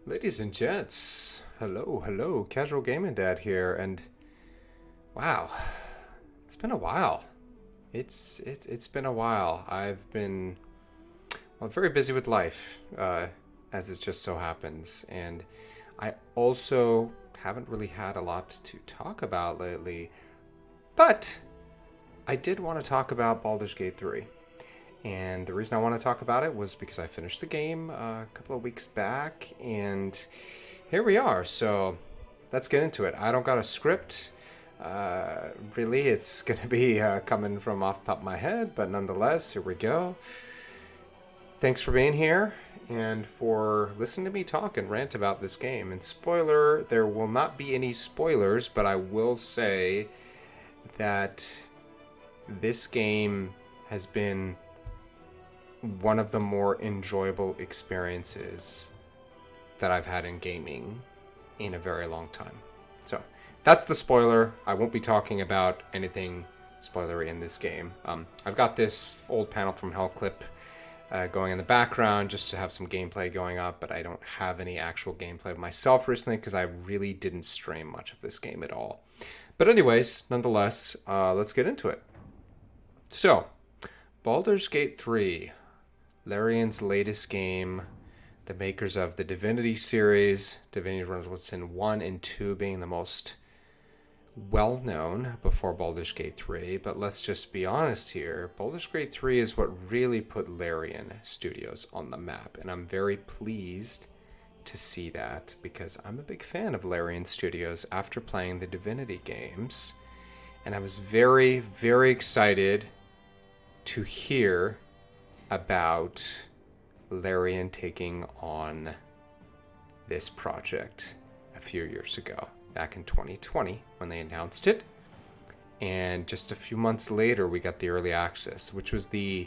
Ladies and gents, hello, Casual Gaming Dad here, and wow, it's been a while. It's been a while. I've been very busy with life, as it just so happens, and I also haven't really had a lot to talk about lately. But I did want to talk about Baldur's Gate 3. And the reason I want to talk about it was because I finished the game a couple of weeks back, and here we are. So let's get into it. I don't got a script. Really, it's going to be coming from off the top of my head, but nonetheless, here we go. Thanks for being here and for listening to me talk and rant about this game. And spoiler, there will not be any spoilers, but I will say that this game has been one of the more enjoyable experiences that I've had in gaming in a very long time. So that's the spoiler. I won't be talking about anything spoilery in this game. I've got this old panel from Hell clip going in the background just to have some gameplay going up, but I don't have any actual gameplay of myself recently because I really didn't stream much of this game at all. But anyways, nonetheless, let's get into it. So, Baldur's Gate 3, Larian's latest game, the makers of the Divinity series, Divinity Original Sin 1 and 2 being the most well-known before Baldur's Gate 3, but let's just be honest here, Baldur's Gate 3 is what really put Larian Studios on the map, and I'm very pleased to see that because I'm a big fan of Larian Studios after playing the Divinity games, and I was very, very excited to hear about Larian taking on this project a few years ago, back in 2020 when they announced it. And just a few months later, we got the early access, which was the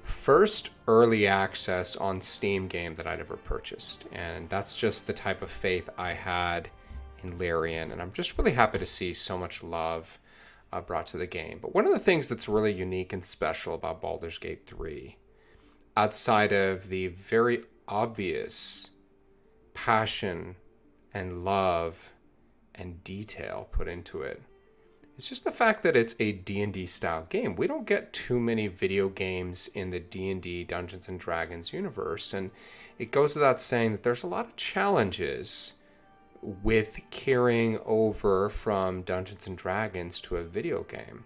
first early access on Steam game that I'd ever purchased. And that's just the type of faith I had in Larian. And I'm just really happy to see so much love brought to the game. But one of the things that's really unique and special about Baldur's Gate 3, outside of the very obvious passion and love and detail put into it, it's just the fact that it's a D&D style game. We don't get too many video games in the D&D Dungeons and Dragons universe, and it goes without saying that there's a lot of challenges with carrying over from Dungeons and Dragons to a video game.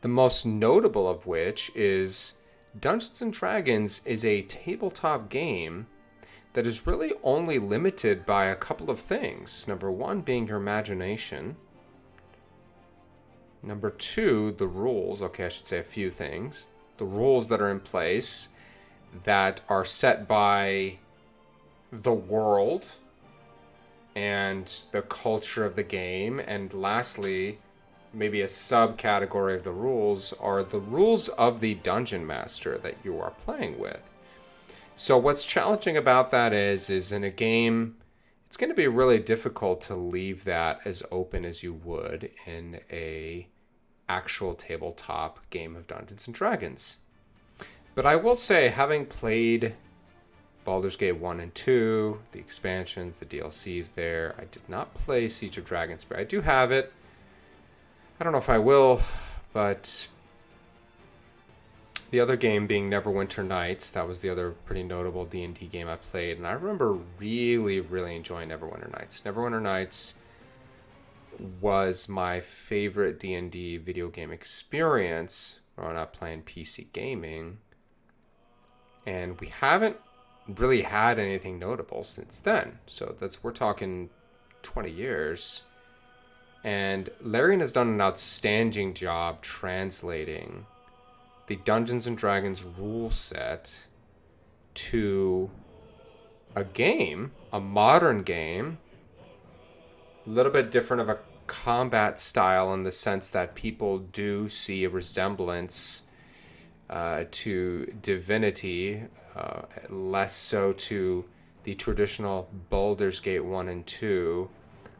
The most notable of which is Dungeons and Dragons is a tabletop game that is really only limited by a couple of things. Number one being your imagination. Number two, the rules. Okay, I should say a few things. The rules that are in place that are set by the world and the culture of the game. And lastly, maybe a subcategory of the rules are the rules of the dungeon master that you are playing with. So what's challenging about that is in a game, it's going to be really difficult to leave that as open as you would in a actual tabletop game of Dungeons and Dragons. But I will say, having played Baldur's Gate 1 and 2, the expansions, the DLCs there, I did not play Siege of Dragonspear. I do have it. I don't know if I will, but the other game being Neverwinter Nights, that was the other pretty notable D&D game I played, and I remember really, really enjoying Neverwinter Nights. Neverwinter Nights was my favorite D&D video game experience growing up playing PC gaming, and we haven't really had anything notable since then. So we're talking 20 years. And Larian has done an outstanding job translating the Dungeons and Dragons rule set to a game, a modern game, a little bit different of a combat style in the sense that people do see a resemblance to Divinity, less so to the traditional Baldur's Gate 1 and 2.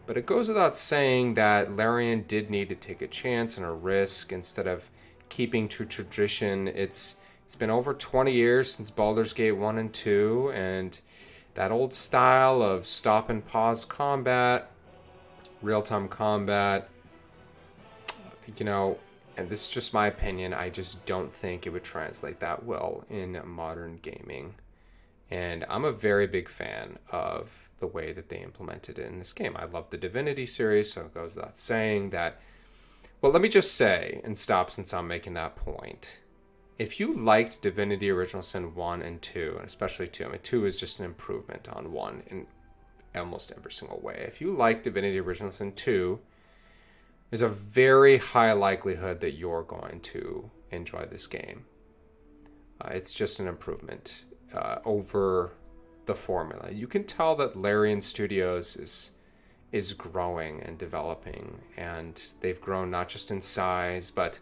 But it goes without saying that Larian did need to take a chance and a risk instead of keeping to tradition. It's been over 20 years since Baldur's Gate 1 and 2, and that old style of stop and pause combat, real-time combat, you know, and this is just my opinion, I just don't think it would translate that well in modern gaming. And I'm a very big fan of the way that they implemented it in this game. I love the Divinity series, so it goes without saying that. Well, let me just say, and stop since I'm making that point. If you liked Divinity Original Sin 1 and 2, and especially 2, I mean, 2 is just an improvement on 1 in almost every single way. If you like Divinity Original Sin 2, there's a very high likelihood that you're going to enjoy this game. It's just an improvement over the formula. You can tell that Larian Studios is growing and developing, and they've grown not just in size, but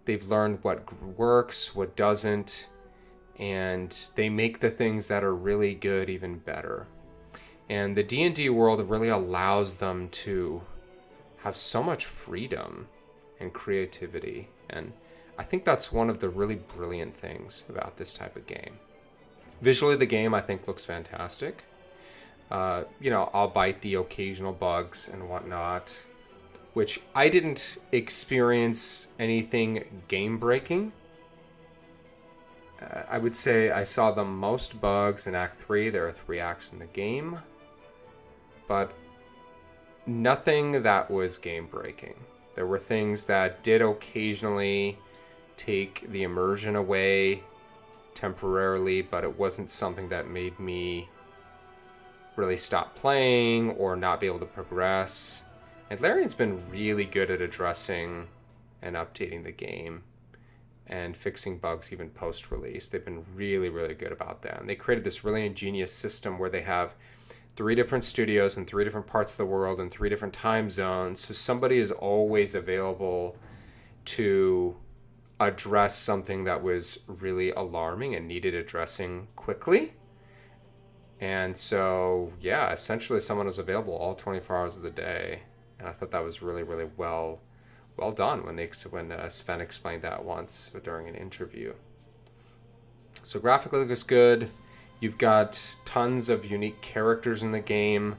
they've learned what works, what doesn't, and they make the things that are really good even better. And the D&D world really allows them to have so much freedom and creativity, and I think that's one of the really brilliant things about this type of game. Visually, the game, I think, looks fantastic. Albeit the occasional bugs and whatnot, which I didn't experience anything game-breaking. I would say I saw the most bugs in Act 3. There are 3 acts in the game. But nothing that was game-breaking. There were things that did occasionally take the immersion away temporarily, but it wasn't something that made me really stop playing or not be able to progress. And Larian's been really good at addressing and updating the game and fixing bugs even post-release. They've been really, really good about that. And they created this really ingenious system where they have 3 different studios in 3 different parts of the world and 3 different time zones. So somebody is always available to address something that was really alarming and needed addressing quickly. And so, yeah, essentially someone was available all 24 hours of the day. And I thought that was really, really well done when Sven explained that once during an interview. So graphically it looks good. You've got tons of unique characters in the game,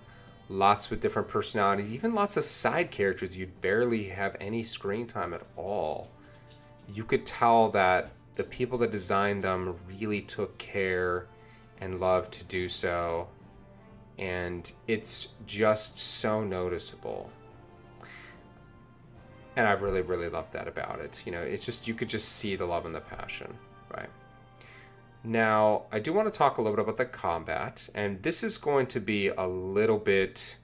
lots with different personalities, even lots of side characters. You barely have any screen time at all. You could tell that the people that designed them really took care and loved to do so. And it's just so noticeable. And I really, really love that about it. It's just, you could just see the love and the passion, right? Now, I do want to talk a little bit about the combat, and this is going to be a little bit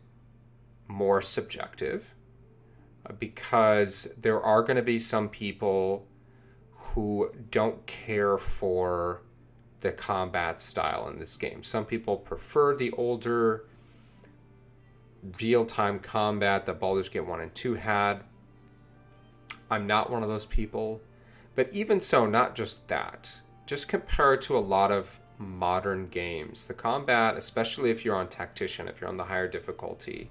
more subjective because there are going to be some people who don't care for the combat style in this game. Some people prefer the older real-time combat that Baldur's Gate 1 and 2 had. I'm not one of those people, but even so, not just that. Just compared to a lot of modern games, the combat, especially if you're on Tactician, if you're on the higher difficulty,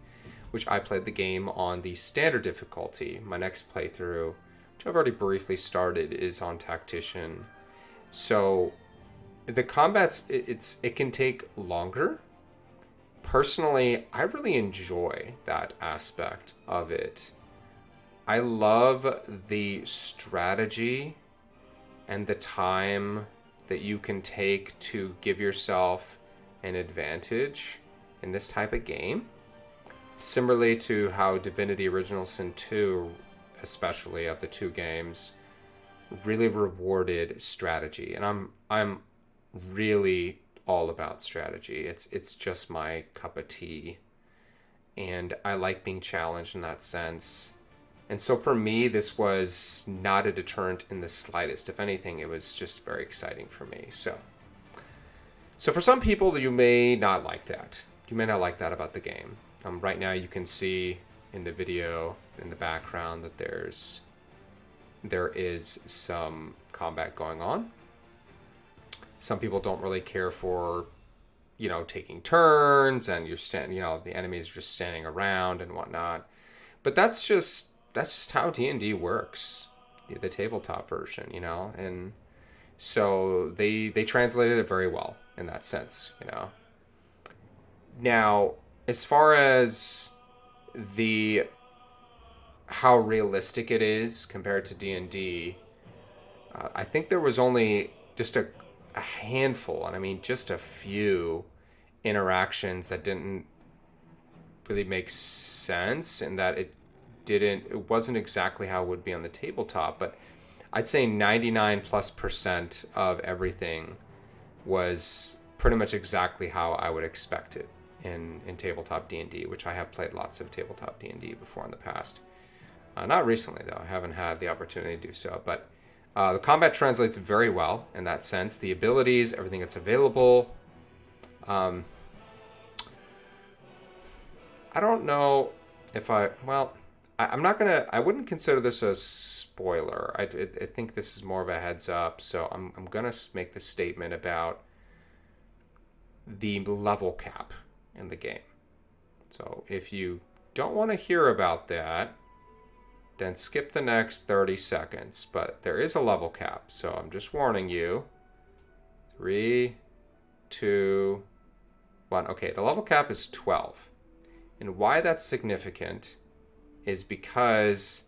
which I played the game on the standard difficulty. My next playthrough, which I've already briefly started, is on Tactician. So the combat's, it can take longer. Personally, I really enjoy that aspect of it. I love the strategy and the time that you can take to give yourself an advantage in this type of game. Similarly to how Divinity Original Sin 2, especially of the 2 games, really rewarded strategy. And I'm really all about strategy. It's just my cup of tea. And I like being challenged in that sense. And so for me, this was not a deterrent in the slightest. If anything, it was just very exciting for me. So for some people, you may not like that. You may not like that about the game. Right now, you can see in the video in the background that there is some combat going on. Some people don't really care for, taking turns and the enemies are just standing around and whatnot. But that's just how D&D works, the tabletop version, and so they translated it very well in that sense, Now, as far as the how realistic it is compared to D&D, I think there was only just a handful, and I mean just a few interactions that didn't really make sense, and that it wasn't exactly how it would be on the tabletop. But I'd say 99 plus percent of everything was pretty much exactly how I would expect it in tabletop D&D, which I have played lots of tabletop D&D before in the past. Not recently, though. I haven't had the opportunity to do so. But the combat translates very well in that sense. The abilities, everything that's available. Um, I don't know if I'm not going to, I wouldn't consider this a spoiler. I think this is more of a heads up. So I'm going to make the statement about the level cap in the game. So if you don't want to hear about that, then skip the next 30 seconds. But there is a level cap, so I'm just warning you. 3, 2, 1. Okay, the level cap is 12. And why that's significant is because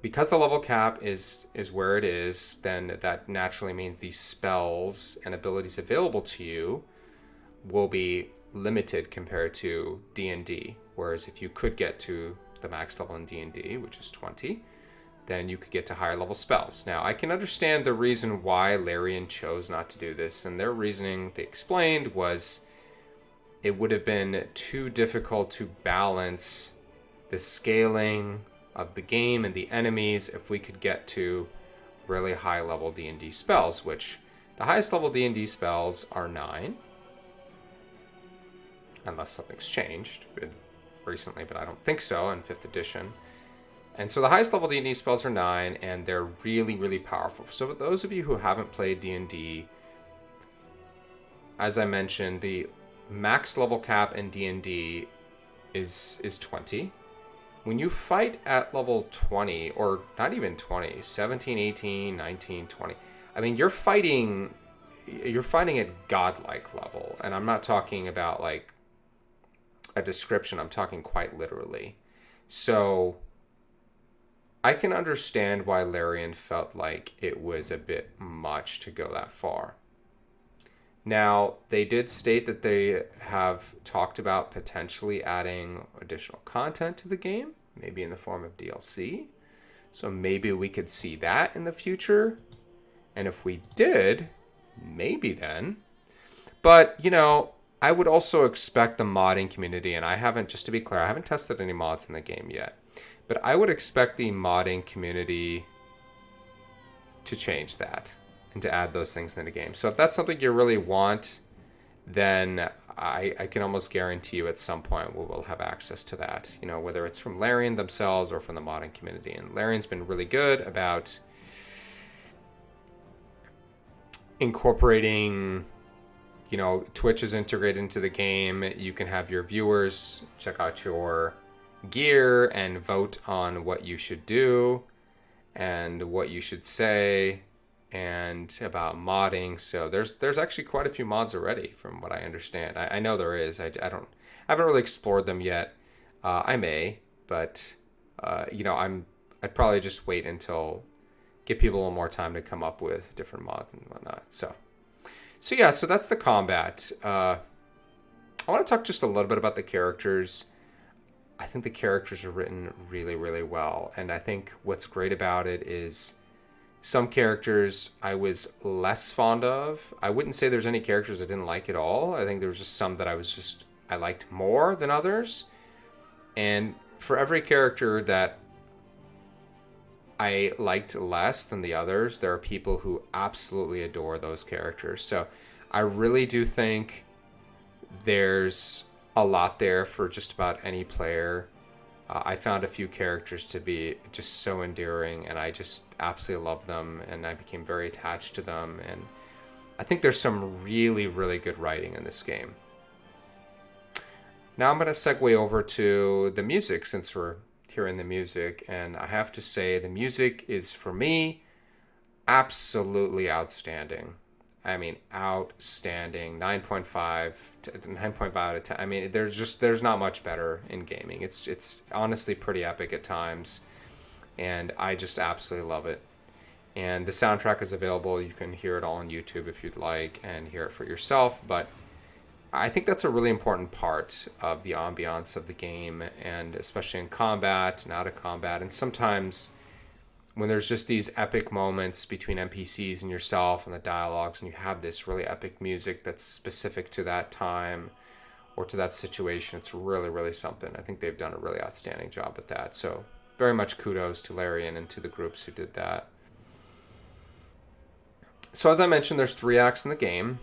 the level cap is where it is, then that naturally means the spells and abilities available to you will be limited compared to D&D. Whereas if you could get to the max level in D&D, which is 20, then you could get to higher level spells. Now, I can understand the reason why Larian chose not to do this, and their reasoning they explained was it would have been too difficult to balance the scaling of the game and the enemies if we could get to really high level D&D spells, which the highest level D&D spells are 9, unless something's changed recently, but I don't think so in 5th edition. And so the highest level D&D spells are 9, and they're really, really powerful. So for those of you who haven't played D&D, as I mentioned, the max level cap in D&D is 20. When you fight at level 20, or not even 20, 17, 18, 19, 20, I mean, you're fighting at godlike level. And I'm not talking about like a description, I'm talking quite literally. So I can understand why Larian felt like it was a bit much to go that far. Now, they did state that they have talked about potentially adding additional content to the game, maybe in the form of DLC. So maybe we could see that in the future. And if we did, maybe then. But, I would also expect the modding community, and just to be clear, I haven't tested any mods in the game yet, but I would expect the modding community to change that and to add those things in the game. So if that's something you really want, then I can almost guarantee you at some point we will have access to that, whether it's from Larian themselves or from the modding community. And Larian's been really good about incorporating, Twitch is integrated into the game. You can have your viewers check out your gear and vote on what you should do and what you should say and about modding. So there's actually quite a few mods already from what I understand. I know there is. I haven't really explored them yet. I may, but I'd probably just wait until give people a little more time to come up with different mods and whatnot. So yeah, so that's the combat. I want to talk just a little bit about the characters. I think the characters are written really, really well. And I think what's great about it is some characters I was less fond of. I wouldn't say there's any characters I didn't like at all. I think there was just some that I liked more than others. And for every character that I liked less than the others, there are people who absolutely adore those characters. So I really do think there's a lot there for just about any player. I found a few characters to be just so endearing, and I just absolutely love them, and I became very attached to them. And I think there's some really, really good writing in this game. Now I'm going to segue over to the music, since we're hearing the music, and I have to say the music is, for me, absolutely outstanding. I mean, outstanding. 9.5 out of 10. I mean, there's not much better in gaming. It's honestly pretty epic at times, and I just absolutely love it. And the soundtrack is available. You can hear it all on YouTube if you'd like and hear it for yourself. But I think that's a really important part of the ambiance of the game, and especially in combat and out of combat. And sometimes when there's just these epic moments between NPCs and yourself and the dialogues, and you have this really epic music that's specific to that time or to that situation, it's really, really something. I think they've done a really outstanding job with that. So very much kudos to Larian and to the groups who did that. So as I mentioned, there's 3 acts in the game.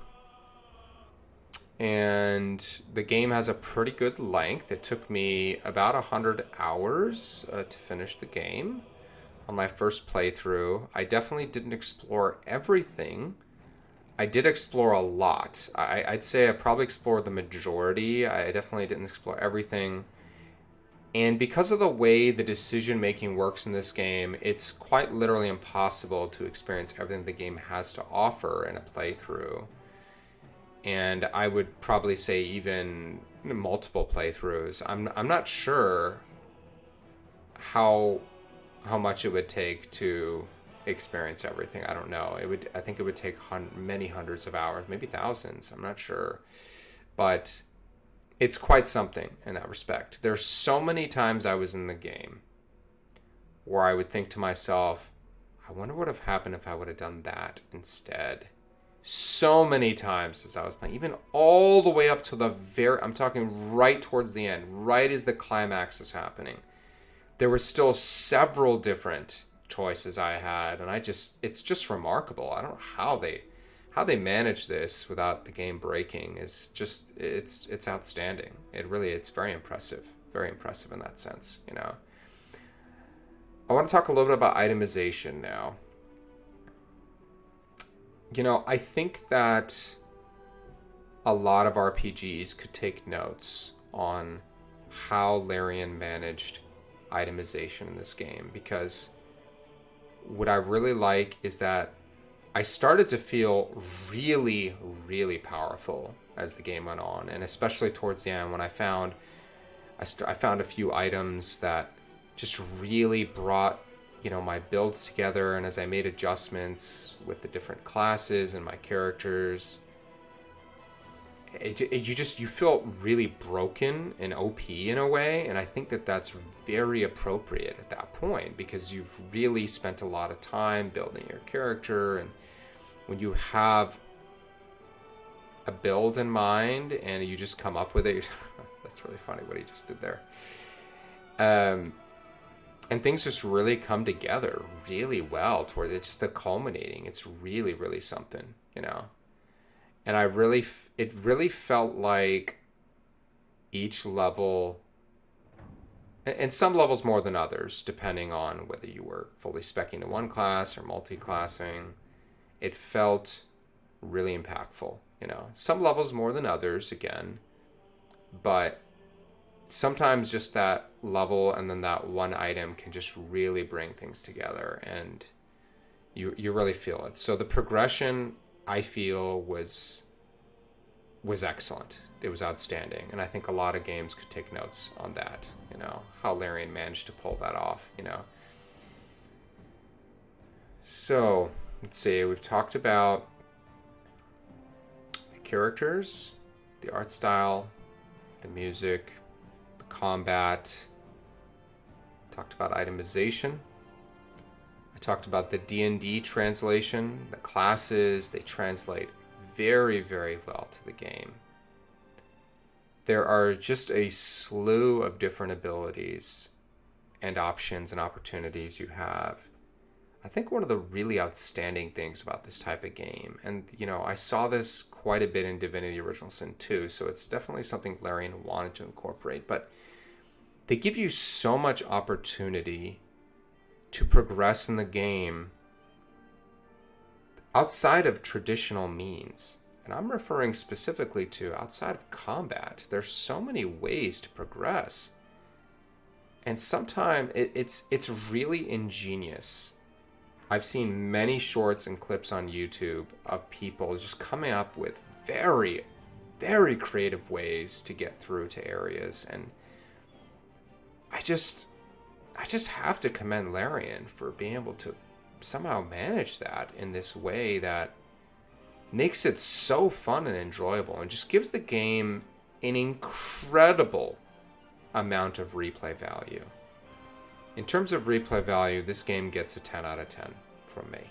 And the game has a pretty good length. It took me about 100 hours to finish the game on my first playthrough. I definitely didn't explore everything. I did explore a lot. I'd say I probably explored the majority. I definitely didn't explore everything. And because of the way the decision making works in this game, it's quite literally impossible to experience everything the game has to offer in a playthrough. And I would probably say even multiple playthroughs. I'm not sure how much it would take to experience everything. I don't know. I think it would take many hundreds of hours, maybe thousands. I'm not sure, but it's quite something in that respect. There's so many times I was in the game where I would think to myself, I wonder what would have happened if I would have done that instead. So many times as I was playing, even all the way up to I'm talking right towards the end, right as the climax is happening. There were still several different choices I had, and it's just remarkable. I don't know how they managed this without the game breaking. It's outstanding. It's very impressive in that sense, you know. I want to talk a little bit about itemization now. You know, I think that a lot of RPGs could take notes on how Larian managed itemization in this game, because what I really like is that I started to feel really, really powerful as the game went on, and especially towards the end when I found a few items that just really brought, you know, my builds together. And as I made adjustments with the different classes and my characters, you feel really broken and OP in a way. And I think that that's very appropriate at that point, because you've really spent a lot of time building your character. And when you have a build in mind and you just come up with it, that's really funny what he just did there. And things just really come together really well towards it's just the culminating. It's really, really something, you know. And it really felt like each level, and some levels more than others, depending on whether you were fully speccing to one class or multi-classing, it felt really impactful, you know. Some levels more than others, again, but sometimes just that level and then that one item can just really bring things together, and you really feel it. So the progression, I feel, was excellent. It was outstanding, and I think a lot of games could take notes on that, you know, how Larian managed to pull that off, you know. So let's see, we've talked about the characters, the art style, the music, combat, talked about itemization. I talked about the D&D translation, the classes, they translate very, very well to the game. There are just a slew of different abilities and options and opportunities you have. I think one of the really outstanding things about this type of game, and you know, I saw this quite a bit in Divinity Original Sin 2, so it's definitely something Larian wanted to incorporate, but they give you so much opportunity to progress in the game outside of traditional means. And I'm referring specifically to outside of combat. There's so many ways to progress. And sometimes it's really ingenious I've seen many shorts and clips on YouTube of people just coming up with very, very creative ways to get through to areas, and I just I just have to commend Larian for being able to somehow manage that in this way that makes it so fun and enjoyable and just gives the game an incredible amount of replay value. In terms of replay value, this game gets a 10 out of 10 from me.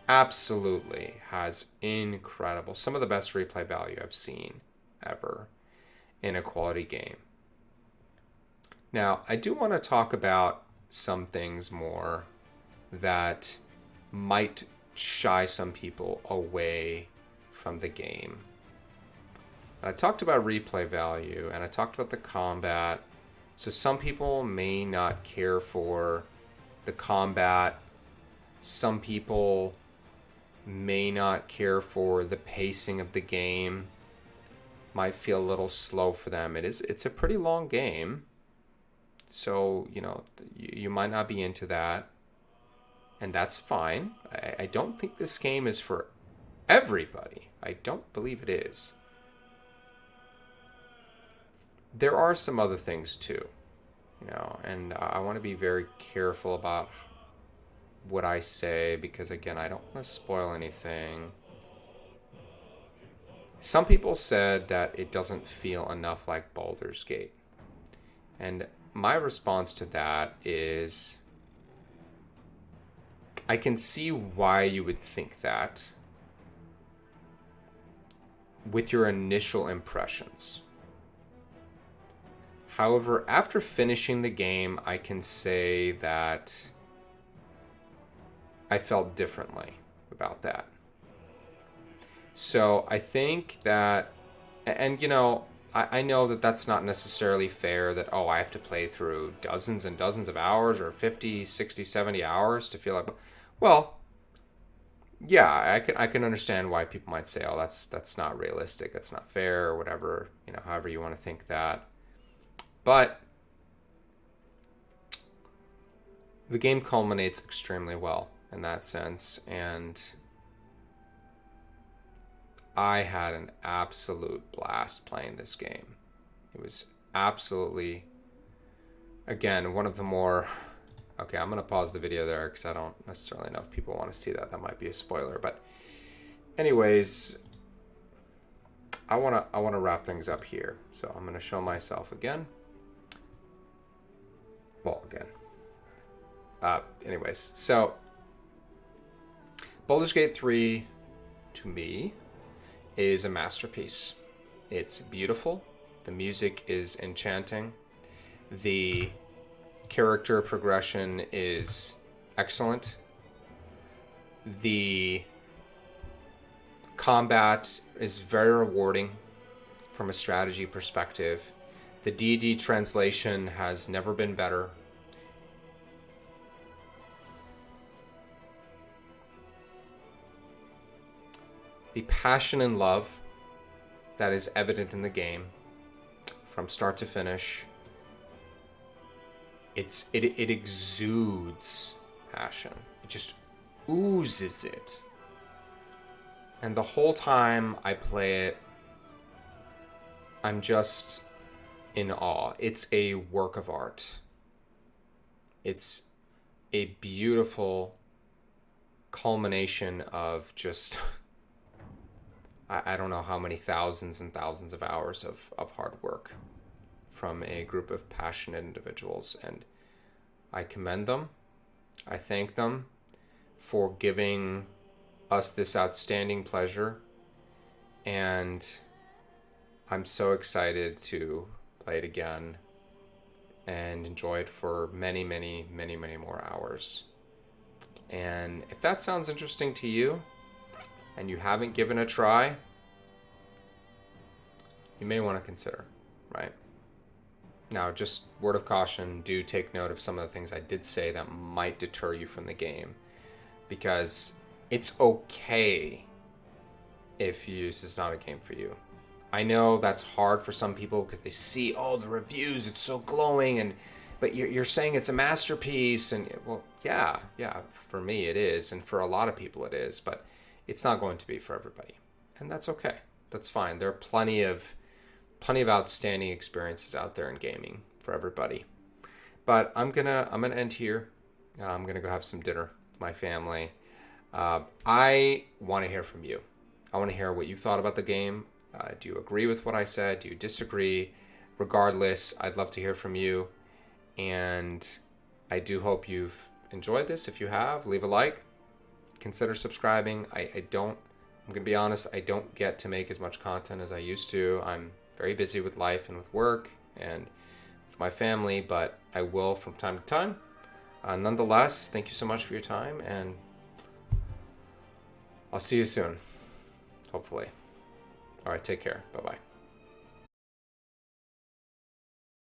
Absolutely has incredible, some of the best replay value I've seen ever in a quality game. Now, I do want to talk about some things more that might shy some people away from the game. I talked about replay value and I talked about the combat. So some people may not care for the combat. Some people may not care for the pacing of the game. Might feel a little slow for them. It's a pretty long game. So, you might not be into that. And that's fine. I don't think this game is for everybody. I don't believe it is. There are some other things too, and I want to be very careful about what I say because, again, I don't want to spoil anything. Some people said that it doesn't feel enough like Baldur's Gate. And my response to that is I can see why you would think that with your initial impressions. However, after finishing the game, I can say that I felt differently about that. So I think that, and I know that that's not necessarily fair that, I have to play through dozens and dozens of hours or 50, 60, 70 hours to feel like, well, yeah, I can understand why people might say, that's not realistic, that's not fair, or whatever, however you want to think that. But the game culminates extremely well in that sense, and I had an absolute blast playing this game. It was absolutely, again, one of the more... Okay, I'm going to pause the video there because I don't necessarily know if people want to see that. That might be a spoiler. But anyways, I want to wrap things up here. So I'm going to show myself again. Well, again. Anyways, so Baldur's Gate 3, to me, is a masterpiece. It's beautiful. The music is enchanting. The character progression is excellent. The combat is very rewarding from a strategy perspective. The D&D translation has never been better. The passion and love that is evident in the game from start to finish, it exudes passion. It just oozes it. And the whole time I play it, I'm just in awe. It's a work of art. It's a beautiful culmination of just... I don't know how many thousands and thousands of hours of hard work from a group of passionate individuals. And I commend them. I thank them for giving us this outstanding pleasure. And I'm so excited to play it again and enjoy it for many, many, many, many more hours. And if that sounds interesting to you, and you haven't given a try, you may want to consider, right? Now, just word of caution, do take note of some of the things I did say that might deter you from the game, because it's okay if this is not a game for you. I know that's hard for some people because they see, the reviews, it's so glowing, and but you're saying it's a masterpiece, and well, yeah, for me it is, and for a lot of people it is, but it's not going to be for everybody, and that's okay. That's fine. There are plenty of outstanding experiences out there in gaming for everybody. But I'm gonna end here. I'm gonna go have some dinner with my family. I want to hear from you. I want to hear what you thought about the game. Do you agree with what I said? Do you disagree? Regardless, I'd love to hear from you. And I do hope you've enjoyed this. If you have, leave a like. Consider subscribing. I don't, I'm going to be honest, I don't get to make as much content as I used to. I'm very busy with life and with work and with my family, but I will from time to time. Nonetheless, thank you so much for your time, and I'll see you soon, hopefully. All right, take care. Bye-bye.